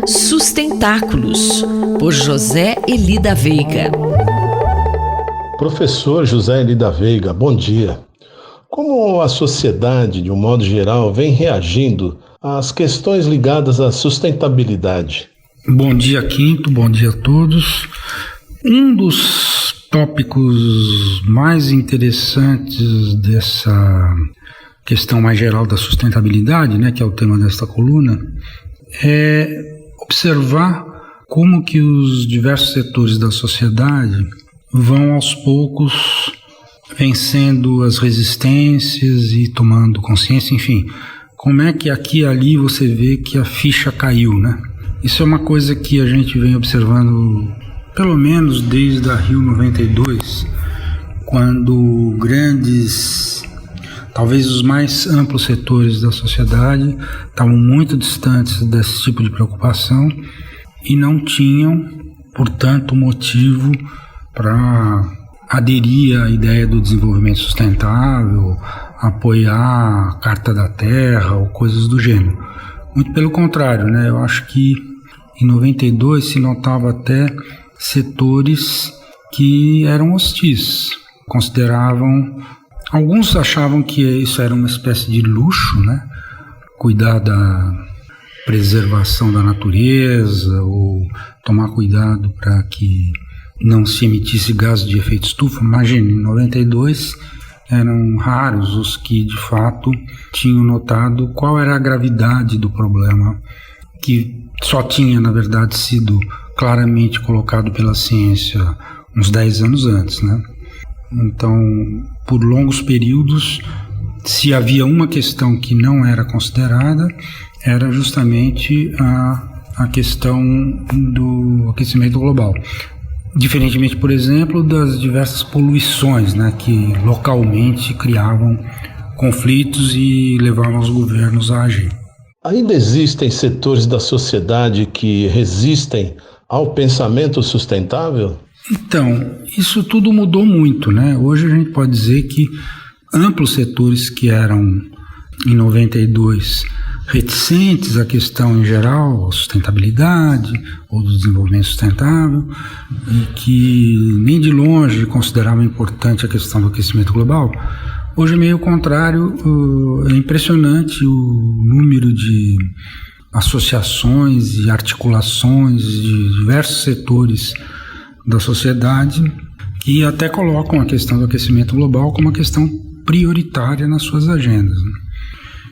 Sustentáculos, por José Eli da Veiga. Professor José Eli da Veiga, bom dia. Como a sociedade, de um modo geral, vem reagindo às questões ligadas à sustentabilidade? Bom dia, Quinto, bom dia a todos. Um dos tópicos mais interessantes dessa questão mais geral da sustentabilidade, que é o tema desta coluna, é observar como que os diversos setores da sociedade vão aos poucos vencendo as resistências e tomando consciência, enfim, como é que aqui e ali você vê que a ficha caiu, Isso é uma coisa que a gente vem observando pelo menos desde a Rio 92, quando grandes, talvez os mais amplos setores da sociedade estavam muito distantes desse tipo de preocupação e não tinham, portanto, motivo para aderir à ideia do desenvolvimento sustentável, apoiar a Carta da Terra ou coisas do gênero. Muito pelo contrário, eu acho que em 92 se notava até setores que eram hostis, alguns achavam que isso era uma espécie de luxo, cuidar da preservação da natureza ou tomar cuidado para que não se emitisse gás de efeito estufa. Imagine, em 92 eram raros os que de fato tinham notado qual era a gravidade do problema, que só tinha na verdade sido claramente colocado pela ciência uns 10 anos antes, Então, por longos períodos, se havia uma questão que não era considerada, era justamente a questão do aquecimento global. Diferentemente, por exemplo, das diversas poluições, que localmente criavam conflitos e levavam os governos a agir. Ainda existem setores da sociedade que resistem ao pensamento sustentável? Então, isso tudo mudou muito, Hoje a gente pode dizer que amplos setores que eram, em 92, reticentes à questão em geral, à sustentabilidade ou do desenvolvimento sustentável, e que nem de longe consideravam importante a questão do aquecimento global, hoje é meio contrário. É impressionante o número de associações e articulações de diversos setores da sociedade que até colocam a questão do aquecimento global como uma questão prioritária nas suas agendas.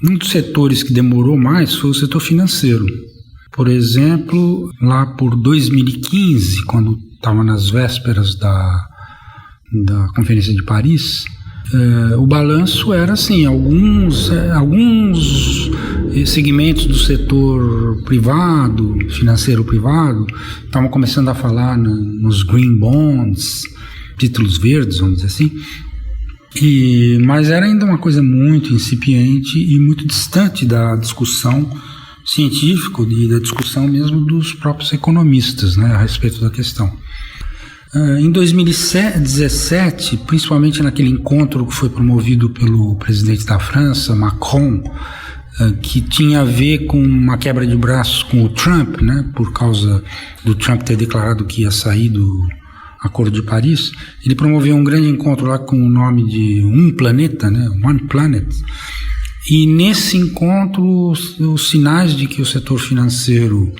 Um dos setores que demorou mais foi o setor financeiro. Por exemplo, lá por 2015, quando estava nas vésperas da Conferência de Paris, o balanço era assim: alguns segmentos do setor privado, financeiro privado, estavam começando a falar nos green bonds, títulos verdes, vamos dizer assim, mas era ainda uma coisa muito incipiente e muito distante da discussão científica e da discussão mesmo dos próprios economistas, a respeito da questão. Em 2017, principalmente naquele encontro que foi promovido pelo presidente da França, Macron, que tinha a ver com uma quebra de braços com o Trump, por causa do Trump ter declarado que ia sair do Acordo de Paris, ele promoveu um grande encontro lá com o nome de Um Planeta, One Planet, e nesse encontro os sinais de que o setor financeiro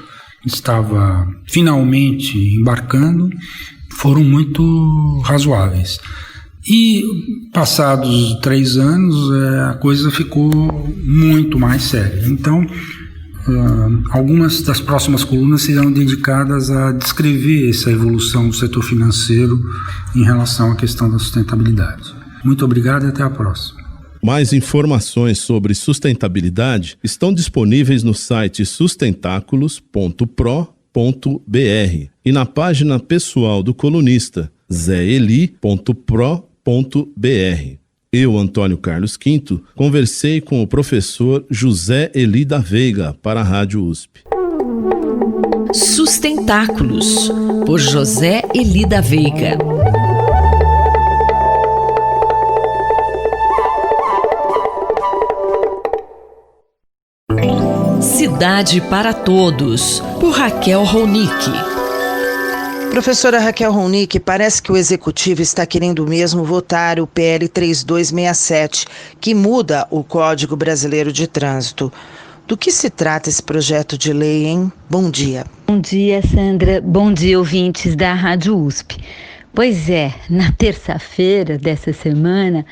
estava finalmente embarcando foram muito razoáveis. E passados 3 anos a coisa ficou muito mais séria. Então, algumas das próximas colunas serão dedicadas a descrever essa evolução do setor financeiro em relação à questão da sustentabilidade. Muito obrigado e até a próxima. Mais informações sobre sustentabilidade estão disponíveis no site sustentáculos.pro.br e na página pessoal do colunista zeeli.pro.br. Eu, Antônio Carlos Quinto, conversei com o professor José Eli da Veiga para a Rádio USP. Sustentáculos, por José Eli da Veiga. Cidade para Todos, por Raquel Ronick. Professora Raquel Ronick, parece que o Executivo está querendo mesmo votar o PL 3267, que muda o Código Brasileiro de Trânsito. Do que se trata esse projeto de lei, hein? Bom dia. Bom dia, Sandra. Bom dia, ouvintes da Rádio USP. Pois é, na terça-feira dessa semana,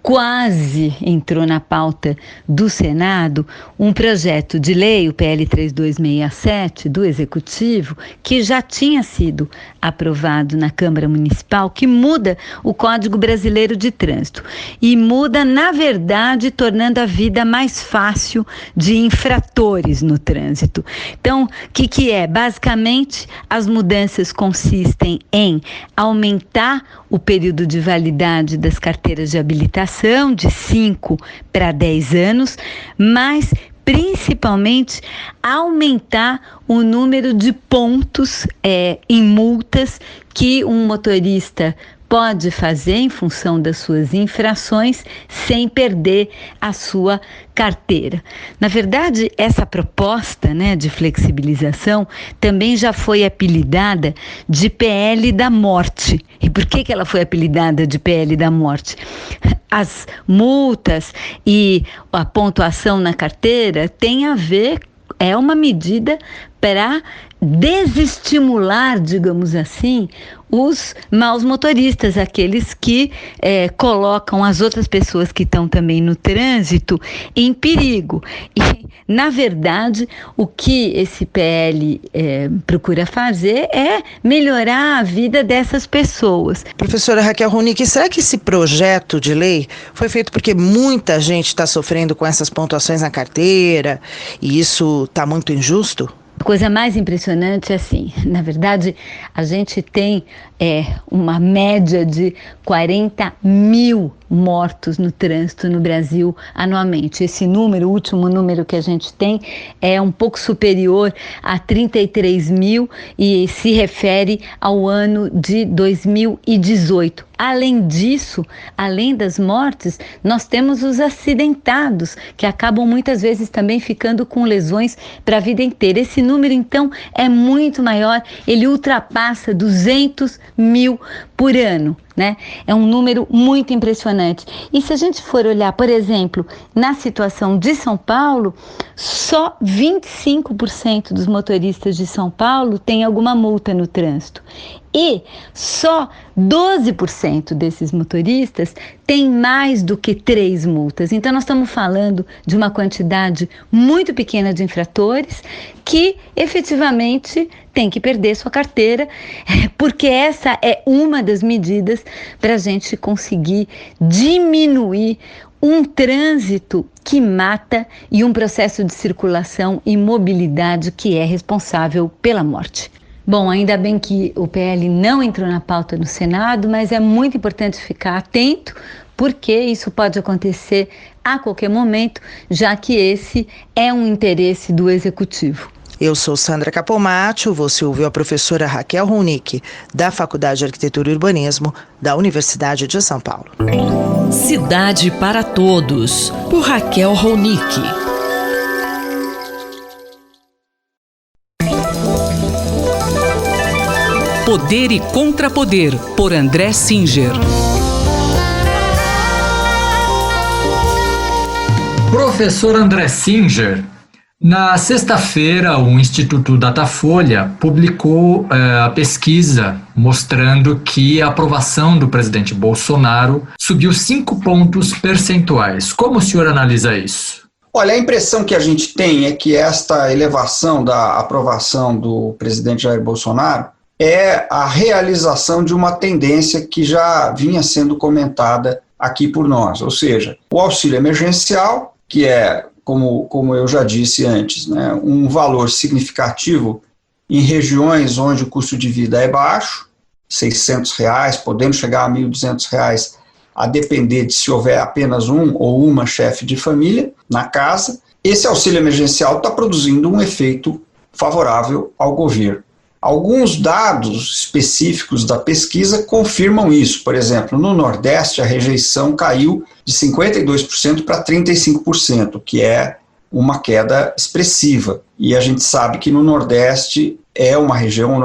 quase entrou na pauta do Senado um projeto de lei, o PL 3267, do Executivo, que já tinha sido aprovado na Câmara Municipal, que muda o Código Brasileiro de Trânsito. E muda, na verdade, tornando a vida mais fácil de infratores no trânsito. Então, o que é? Basicamente, as mudanças consistem em aumentar o período de validade das carteiras de habilitação de 5 para 10 anos, mas principalmente aumentar o número de pontos em multas que um motorista pode fazer em função das suas infrações sem perder a sua carteira. Na verdade, essa proposta, de flexibilização também já foi apelidada de PL da morte. E por que ela foi apelidada de PL da morte? As multas e a pontuação na carteira têm a ver, é uma medida para desestimular, digamos assim, os maus motoristas, aqueles que colocam as outras pessoas que estão também no trânsito em perigo. E, na verdade, o que esse PL procura fazer é melhorar a vida dessas pessoas. Professora Raquel Ronick, será que esse projeto de lei foi feito porque muita gente está sofrendo com essas pontuações na carteira e isso está muito injusto? A coisa mais impressionante é assim, na verdade, a gente tem uma média de 40 mil mortos no trânsito no Brasil anualmente. Esse número, o último número que a gente tem, é um pouco superior a 33 mil e se refere ao ano de 2018. Além disso, além das mortes, nós temos os acidentados, que acabam muitas vezes também ficando com lesões para a vida inteira. Esse número, então, é muito maior, ele ultrapassa 200 mil por ano. É um número muito impressionante. E se a gente for olhar, por exemplo, na situação de São Paulo, só 25% dos motoristas de São Paulo têm alguma multa no trânsito. E só 12% desses motoristas têm mais do que 3 multas. Então, nós estamos falando de uma quantidade muito pequena de infratores que efetivamente tem que perder sua carteira, porque essa é uma das medidas para a gente conseguir diminuir um trânsito que mata e um processo de circulação e mobilidade que é responsável pela morte. Bom, ainda bem que o PL não entrou na pauta no Senado, mas é muito importante ficar atento, porque isso pode acontecer a qualquer momento, já que esse é um interesse do Executivo. Eu sou Sandra Capomatto, você ouviu a professora Raquel Ronick, da Faculdade de Arquitetura e Urbanismo, da Universidade de São Paulo. Cidade para Todos, por Raquel Ronick. Poder e Contrapoder, por André Singer. Professor André Singer, na sexta-feira o Instituto Datafolha publicou a pesquisa mostrando que a aprovação do presidente Bolsonaro subiu 5 pontos percentuais. Como o senhor analisa isso? Olha, a impressão que a gente tem é que esta elevação da aprovação do presidente Jair Bolsonaro é a realização de uma tendência que já vinha sendo comentada aqui por nós, ou seja, o auxílio emergencial, que é, como eu já disse antes, um valor significativo em regiões onde o custo de vida é baixo, R$600, podendo chegar a R$1.200, a depender de se houver apenas um ou uma chefe de família na casa. Esse auxílio emergencial está produzindo um efeito favorável ao governo. Alguns dados específicos da pesquisa confirmam isso. Por exemplo, no Nordeste, a rejeição caiu de 52% para 35%, que é uma queda expressiva. E a gente sabe que no Nordeste é uma região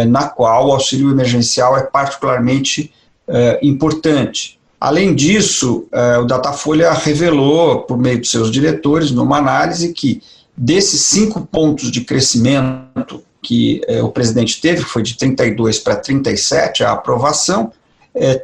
na qual o auxílio emergencial é particularmente importante. Além disso, o Datafolha revelou, por meio de seus diretores, numa análise, que desses 5 pontos de crescimento que o presidente teve, que foi de 32 para 37, a aprovação,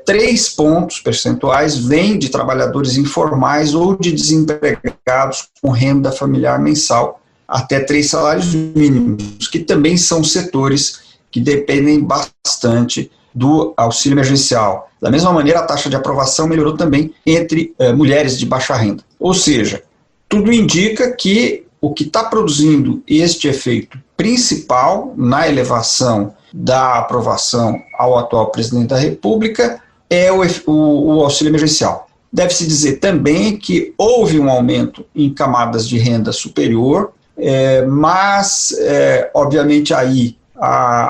3 pontos percentuais vêm de trabalhadores informais ou de desempregados com renda familiar mensal até 3 salários mínimos, que também são setores que dependem bastante do auxílio emergencial. Da mesma maneira, a taxa de aprovação melhorou também entre mulheres de baixa renda. Ou seja, tudo indica que o que está produzindo este efeito principal na elevação da aprovação ao atual presidente da República é o auxílio emergencial. Deve-se dizer também que houve um aumento em camadas de renda superior, mas, obviamente, aí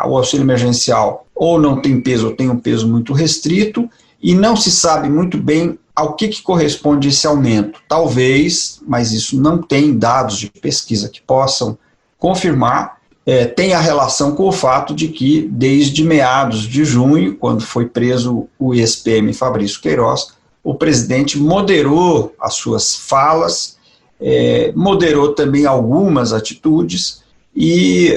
o auxílio emergencial ou não tem peso ou tem um peso muito restrito e não se sabe muito bem ao que corresponde esse aumento. Talvez, mas isso não tem dados de pesquisa que possam confirmar, tem a relação com o fato de que, desde meados de junho, quando foi preso o ex-PM Fabrício Queiroz, o presidente moderou as suas falas, moderou também algumas atitudes e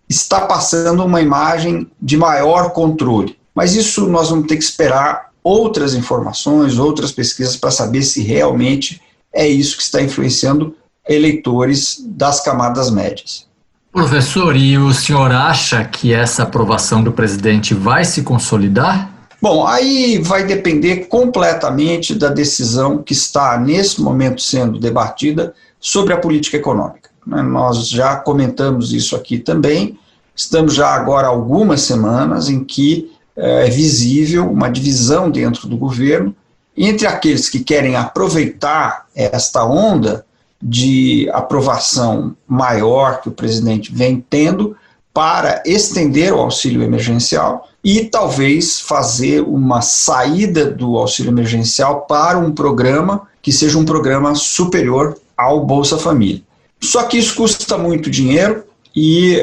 está passando uma imagem de maior controle. Mas isso nós vamos ter que esperar outras informações, outras pesquisas para saber se realmente é isso que está influenciando eleitores das camadas médias. Professor, e o senhor acha que essa aprovação do presidente vai se consolidar? Bom, aí vai depender completamente da decisão que está, nesse momento, sendo debatida sobre a política econômica. Nós já comentamos isso aqui também, estamos já agora há algumas semanas em que é visível uma divisão dentro do governo entre aqueles que querem aproveitar esta onda de aprovação maior que o presidente vem tendo para estender o auxílio emergencial e talvez fazer uma saída do auxílio emergencial para um programa que seja um programa superior ao Bolsa Família. Só que isso custa muito dinheiro e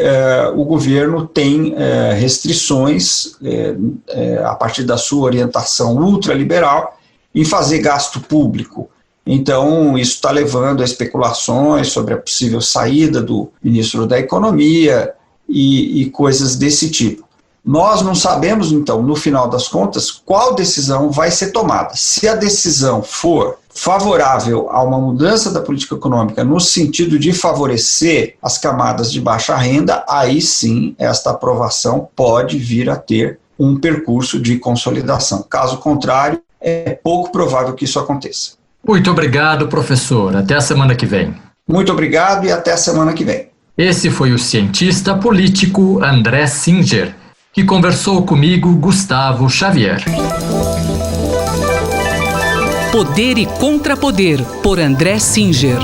o governo tem restrições a partir da sua orientação ultraliberal em fazer gasto público. Então, isso está levando a especulações sobre a possível saída do ministro da Economia e coisas desse tipo. Nós não sabemos, então, no final das contas, qual decisão vai ser tomada. Se a decisão for favorável a uma mudança da política econômica no sentido de favorecer as camadas de baixa renda, aí sim esta aprovação pode vir a ter um percurso de consolidação. Caso contrário, é pouco provável que isso aconteça. Muito obrigado, professor. Até a semana que vem. Muito obrigado e até a semana que vem. Esse foi o cientista político André Singer, que conversou comigo, Gustavo Xavier. Poder e Contrapoder, por André Singer.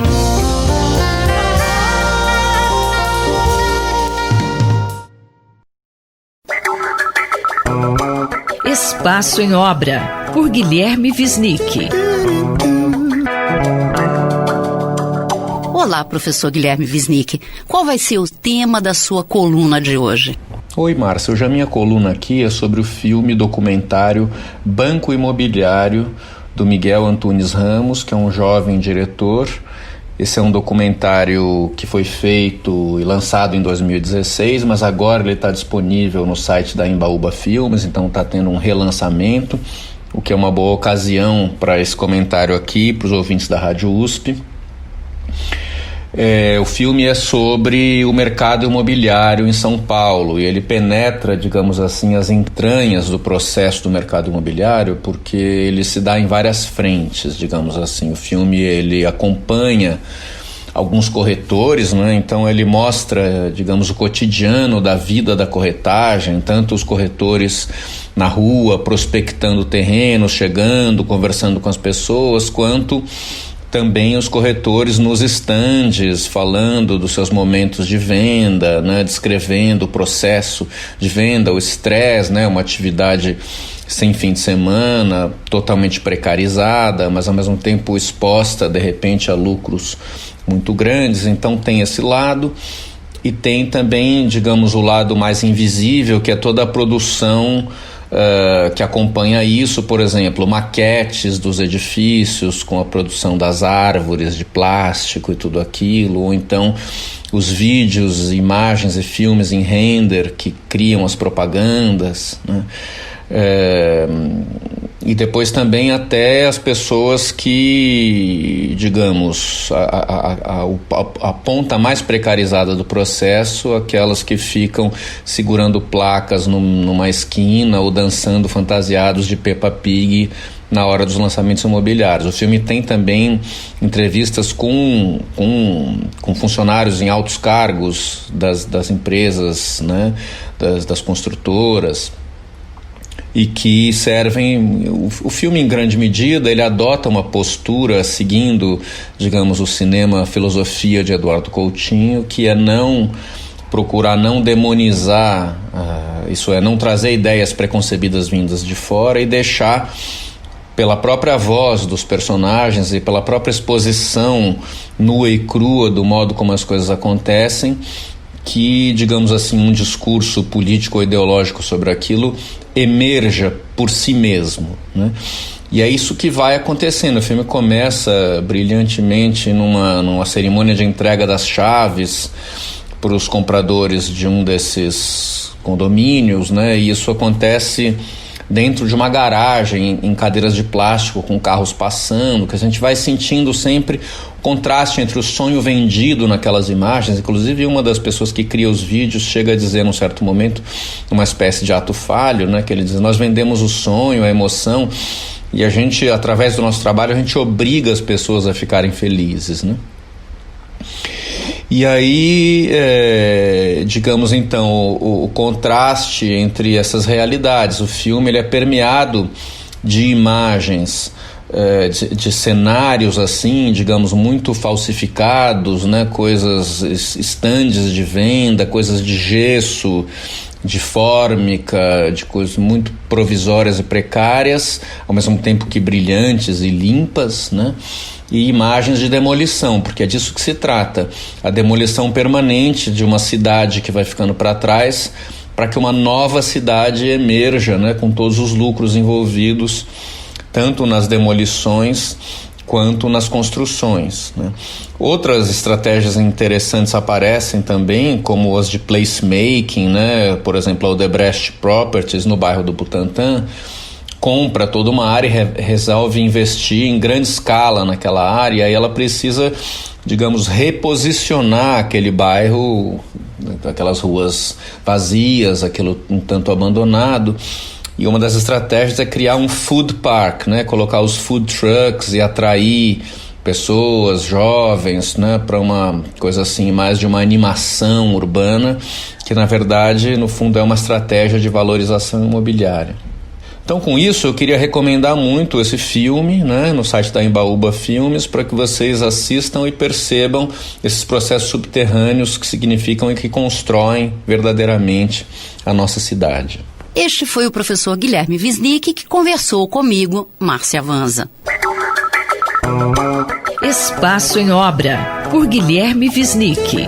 Espaço em Obra, por Guilherme Wisnik. Olá, professor Guilherme Wisnik. Qual vai ser o tema da sua coluna de hoje? Oi, Márcia. Hoje a minha coluna aqui é sobre o filme documentário Banco Imobiliário, do Miguel Antunes Ramos, que é um jovem diretor. Esse é um documentário que foi feito e lançado em 2016, mas agora ele está disponível no site da Embaúba Filmes, então está tendo um relançamento, o que é uma boa ocasião para esse comentário aqui, para os ouvintes da Rádio USP. O filme é sobre o mercado imobiliário em São Paulo e ele penetra, digamos assim, as entranhas do processo do mercado imobiliário, porque ele se dá em várias frentes, digamos assim. O filme ele acompanha alguns corretores, né? Então ele mostra, digamos, o cotidiano da vida da corretagem, tanto os corretores na rua prospectando terrenos, chegando, conversando com as pessoas, quanto também os corretores nos estandes, falando dos seus momentos de venda, né, descrevendo o processo de venda, o estresse, né, uma atividade sem fim de semana, totalmente precarizada, mas ao mesmo tempo exposta de repente a lucros muito grandes. Então tem esse lado, e tem também, digamos, o lado mais invisível, que é toda a produção que acompanha isso, por exemplo, maquetes dos edifícios com a produção das árvores de plástico e tudo aquilo, ou então os vídeos, imagens e filmes em render que criam as propagandas, né? E depois também até as pessoas que, digamos, a ponta mais precarizada do processo, aquelas que ficam segurando placas numa esquina ou dançando fantasiados de Peppa Pig na hora dos lançamentos imobiliários. O filme tem também entrevistas com funcionários em altos cargos das empresas, né, das construtoras, e que servem, o filme em grande medida ele adota uma postura seguindo, digamos, o cinema filosofia de Eduardo Coutinho, que é procurar não demonizar, isso é, não trazer ideias preconcebidas vindas de fora, e deixar pela própria voz dos personagens e pela própria exposição nua e crua do modo como as coisas acontecem, que, digamos assim, um discurso político ou ideológico sobre aquilo emerja por si mesmo, né? E é isso que vai acontecendo. O filme começa brilhantemente numa cerimônia de entrega das chaves para os compradores de um desses condomínios, né? E isso acontece dentro de uma garagem, em cadeiras de plástico, com carros passando, que a gente vai sentindo sempre o contraste entre o sonho vendido naquelas imagens. Inclusive, uma das pessoas que cria os vídeos chega a dizer, num certo momento, uma espécie de ato falho, né, que ele diz: nós vendemos o sonho, a emoção, e a gente, através do nosso trabalho, a gente obriga as pessoas a ficarem felizes, né? E aí, digamos então, o contraste entre essas realidades. O filme ele é permeado de imagens, de cenários assim, digamos, muito falsificados, né? Coisas, estandes de venda, coisas de gesso, de fórmica, de coisas muito provisórias e precárias, ao mesmo tempo que brilhantes e limpas, né? E imagens de demolição, porque é disso que se trata, a demolição permanente de uma cidade que vai ficando para trás, para que uma nova cidade emerja, né, com todos os lucros envolvidos, tanto nas demolições quanto nas construções, né. Outras estratégias interessantes aparecem também, como as de placemaking, né, por exemplo, a Odebrecht Properties, no bairro do Butantã, compra toda uma área e resolve investir em grande escala naquela área, e aí ela precisa, digamos, reposicionar aquele bairro, aquelas ruas vazias, aquilo um tanto abandonado, e uma das estratégias é criar um food park, né, colocar os food trucks e atrair pessoas jovens, né, para uma coisa assim, mais de uma animação urbana, que na verdade, no fundo, é uma estratégia de valorização imobiliária. Então, com isso, eu queria recomendar muito esse filme, né, no site da Embaúba Filmes, para que vocês assistam e percebam esses processos subterrâneos que significam e que constroem verdadeiramente a nossa cidade. Este foi o professor Guilherme Wisnik, que conversou comigo, Márcia Vanza. Espaço em Obra, por Guilherme Wisnik.